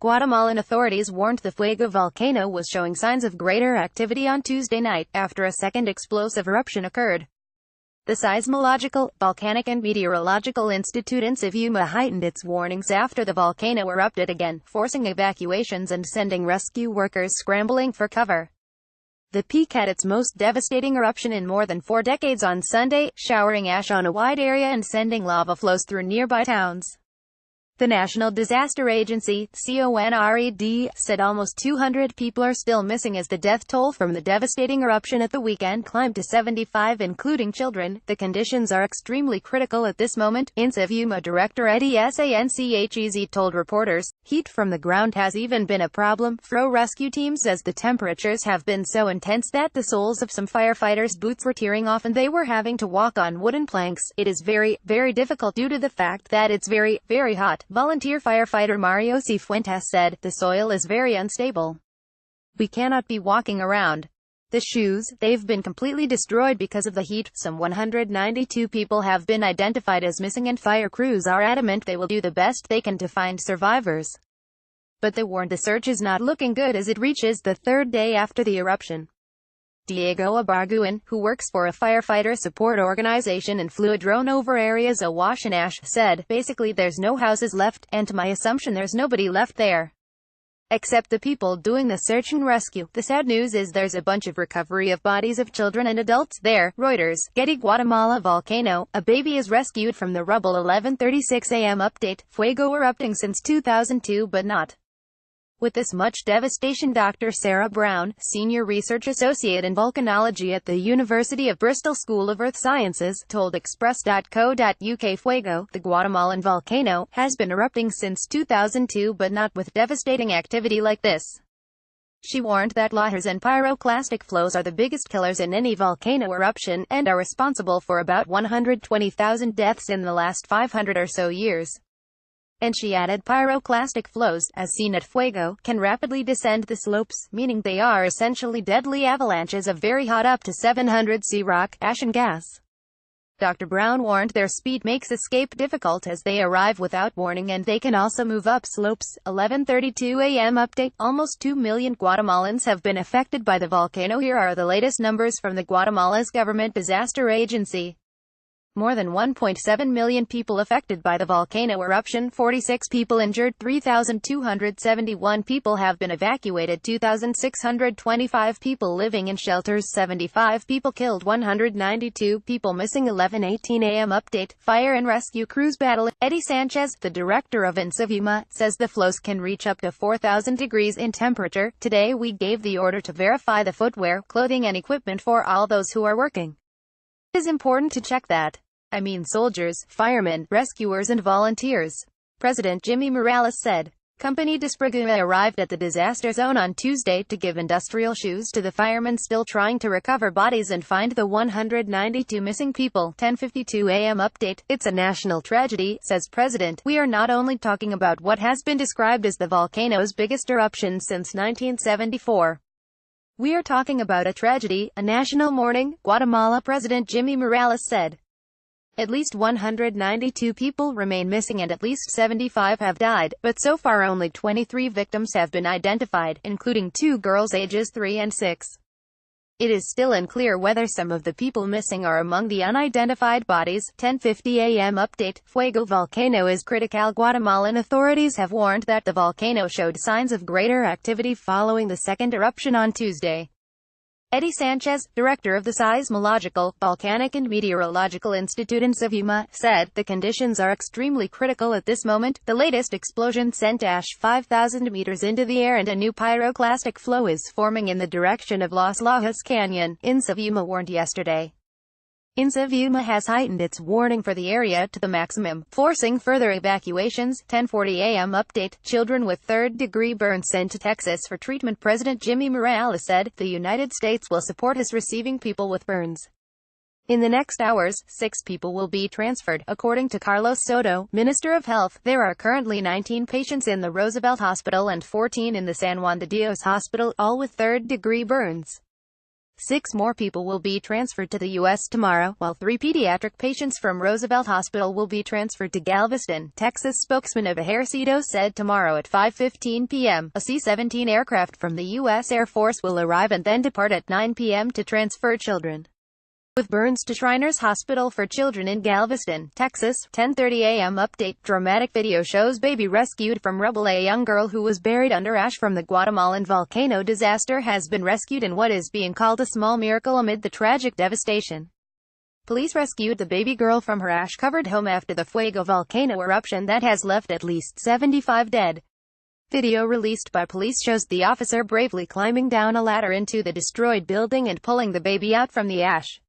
Guatemalan authorities warned the Fuego volcano was showing signs of greater activity on Tuesday night, after a second explosive eruption occurred. The Seismological, Volcanic and Meteorological Institute in Yuma heightened its warnings after the volcano erupted again, forcing evacuations and sending rescue workers scrambling for cover. The peak had its most devastating eruption in more than 4 decades on Sunday, showering ash on a wide area and sending lava flows through nearby towns. The National Disaster Agency, CONRED, said almost 200 people are still missing as the death toll from the devastating eruption at the weekend climbed to 75, including children. The conditions are extremely critical at this moment, Yuma Director Eddie Sanchez told reporters. Heat from the ground has even been a problem for rescue teams, as the temperatures have been so intense that the soles of some firefighters' boots were tearing off and they were having to walk on wooden planks. It is very, very difficult due to the fact that it's very, very hot. Volunteer firefighter Mario Cifuentes said, "The soil is very unstable. We cannot be walking around. The shoes, they've been completely destroyed because of the heat." Some 192 people have been identified as missing and fire crews are adamant they will do the best they can to find survivors. But they warned the search is not looking good as it reaches the 3rd day after the eruption. Diego Abarguin, who works for a firefighter support organization and flew a drone over areas awash in ash, said, "Basically there's no houses left, and to my assumption there's nobody left there except the people doing the search and rescue. The sad news is there's a bunch of recovery of bodies of children and adults there." Reuters. Getty. Guatemala volcano, a baby is rescued from the rubble. 11:36 a.m. update. Fuego erupting since 2002 but not with this much devastation. Dr. Sarah Brown, Senior Research Associate in Volcanology at the University of Bristol School of Earth Sciences, told Express.co.uk Fuego, the Guatemalan volcano, has been erupting since 2002 but not with devastating activity like this. She warned that lahars and pyroclastic flows are the biggest killers in any volcano eruption, and are responsible for about 120,000 deaths in the last 500 or so years. And she added, pyroclastic flows, as seen at Fuego, can rapidly descend the slopes, meaning they are essentially deadly avalanches of very hot up to 700 C rock, ash and gas. Dr. Brown warned their speed makes escape difficult as they arrive without warning, and they can also move up slopes. 11:32 a.m. update. Almost 2 million Guatemalans have been affected by the volcano. Here are the latest numbers from the Guatemala's government disaster agency. More than 1.7 million people affected by the volcano eruption, 46 people injured, 3,271 people have been evacuated, 2,625 people living in shelters, 75 people killed, 192 people missing. 11:18 a.m. update. Fire and rescue crews battle. Eddie Sanchez, the director of Yuma, says the flows can reach up to 4,000 degrees in temperature. "Today we gave the order to verify the footwear, clothing and equipment for all those who are working. It is important to check that. I mean soldiers, firemen, rescuers and volunteers," President Jimmy Morales said. Company Desproguma arrived at the disaster zone on Tuesday to give industrial shoes to the firemen still trying to recover bodies and find the 192 missing people. 10:52 a.m. update. "It's a national tragedy," says President. "We are not only talking about what has been described as the volcano's biggest eruption since 1974. We are talking about a tragedy, a national mourning," Guatemala President Jimmy Morales said. At least 192 people remain missing and at least 75 have died, but so far only 23 victims have been identified, including 2 girls ages 3 and 6. It is still unclear whether some of the people missing are among the unidentified bodies. 10:50 a.m. update. Fuego volcano is critical. Guatemalan authorities have warned that the volcano showed signs of greater activity following the second eruption on Tuesday. Eddie Sanchez, director of the Seismological, Volcanic and Meteorological Institute in Yuma, said, "The conditions are extremely critical at this moment. The latest explosion sent ash 5,000 meters into the air and a new pyroclastic flow is forming in the direction of Las Lajas Canyon," Yuma warned yesterday. Yuma has heightened its warning for the area to the maximum, forcing further evacuations. 10:40 a.m. update. Children with third-degree burns sent to Texas for treatment. President Jimmy Morales said, "The United States will support us receiving people with burns. In the next hours, 6 people will be transferred." According to Carlos Soto, Minister of Health, there are currently 19 patients in the Roosevelt Hospital and 14 in the San Juan de Dios Hospital, all with third-degree burns. 6 more people will be transferred to the U.S. tomorrow, while 3 pediatric patients from Roosevelt Hospital will be transferred to Galveston, Texas. Spokesman of Ejército said tomorrow at 5:15 p.m., a C-17 aircraft from the U.S. Air Force will arrive and then depart at 9 p.m. to transfer children with burns to Shriners Hospital for Children in Galveston, Texas. 10:30 a.m. Update. Dramatic video shows baby rescued from rubble. A young girl who was buried under ash from the Guatemalan volcano disaster has been rescued in what is being called a small miracle amid the tragic devastation. Police rescued the baby girl from her ash-covered home after the Fuego volcano eruption that has left at least 75 dead. Video released by police shows the officer bravely climbing down a ladder into the destroyed building and pulling the baby out from the ash.